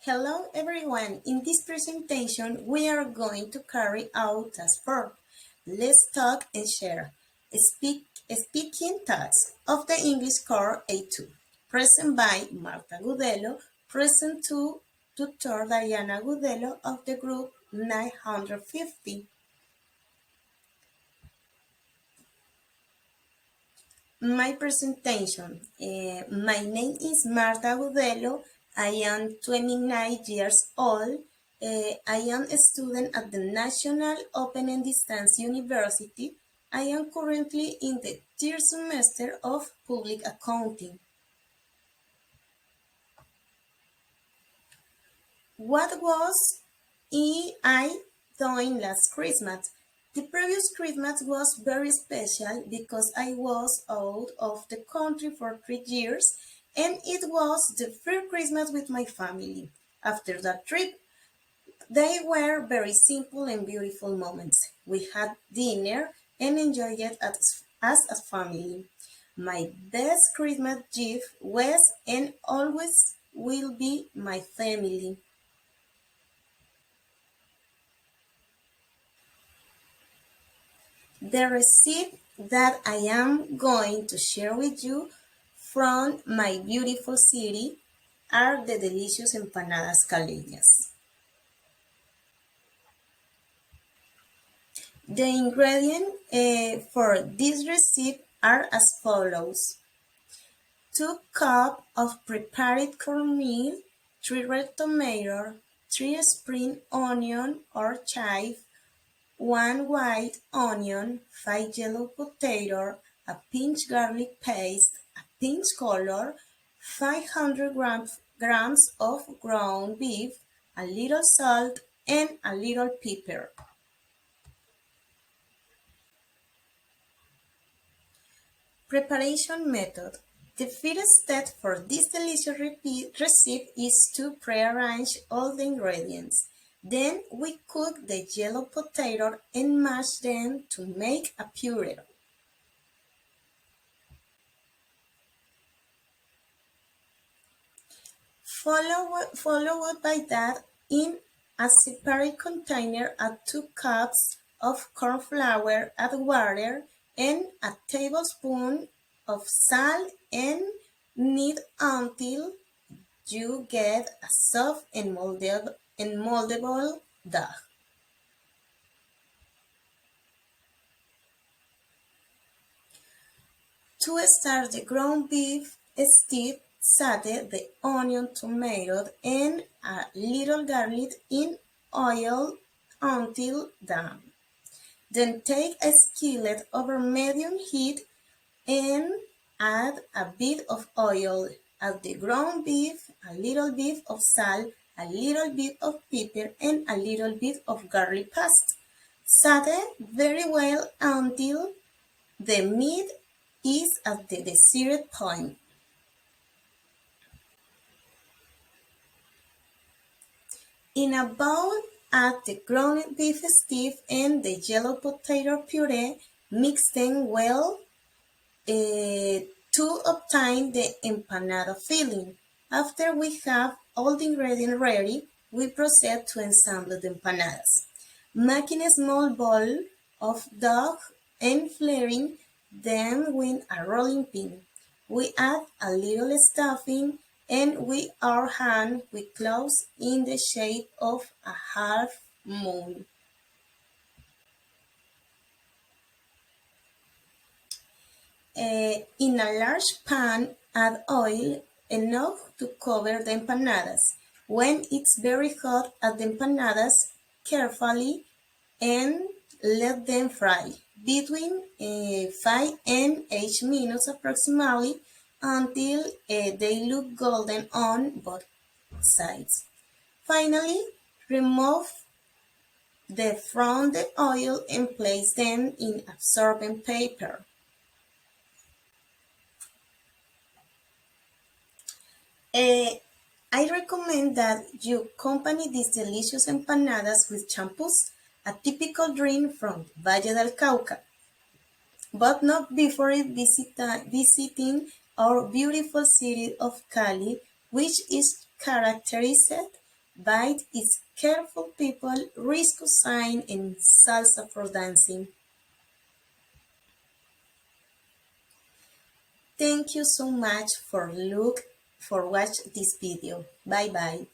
Hello everyone, in this presentation we are going to carry out task 4. Let's talk and share. Speaking tasks of the English Core A2. Present by Marta Gudelo, present to tutor Diana Gudelo of the group 950. My presentation. My name is Marta Gudelo. I am 29 years old. I am a student at the National Open and Distance University. I am currently in the third semester of Public Accounting. What was I doing last Christmas? The previous Christmas was very special because I was out of the country for 3 years and it was the first Christmas with my family. After that trip, they were very simple and beautiful moments. We had dinner and enjoyed it as a family. My best Christmas gift was and always will be my family. The recipe that I am going to share with you from my beautiful city are the delicious Empanadas Caleñas. The ingredients for this recipe are as follows. 2 cups of prepared cornmeal, 3 red tomatoes, 3 spring onion or chive, 1 white onion, 5 yellow potatoes, a pinch garlic paste, a pinch color, 500 grams of ground beef, a little salt, and a little pepper. Preparation method. The first step for this delicious recipe is to pre-arrange all the ingredients. Then we cook the yellow potato and mash them to make a puree. Followed by that, in a separate container, add 2 cups of corn flour, add water, and a tablespoon of salt and knead until you get a soft and moldable dough. To start the ground beef stew, saute the onion, tomato, and a little garlic in oil until done. Then take a skillet over medium heat and add a bit of oil. Add the ground beef, a little bit of salt, a little bit of pepper, and a little bit of garlic paste. Saute very well until the meat is at the desired point. In a bowl, add the ground beef stew and the yellow potato puree. Mix them well to obtain the empanada filling. After we have all the ingredients ready, we proceed to assemble the empanadas. Making a small ball of dough and flaring them with a rolling pin. We add a little stuffing and with our hand we close in the shape of a half moon. In a large pan, add oil enough to cover the empanadas. When it's very hot, add the empanadas carefully and let them fry between 5 and 8 minutes approximately until they look golden on both sides. Finally, remove from the oil and place them in absorbent paper. I recommend that you accompany these delicious empanadas with champús, a typical drink from Valle del Cauca, but not before visiting our beautiful city of Cali, which is characterized Bite is careful people, risk sign and salsa for dancing. Thank you so much for watch this video. Bye bye.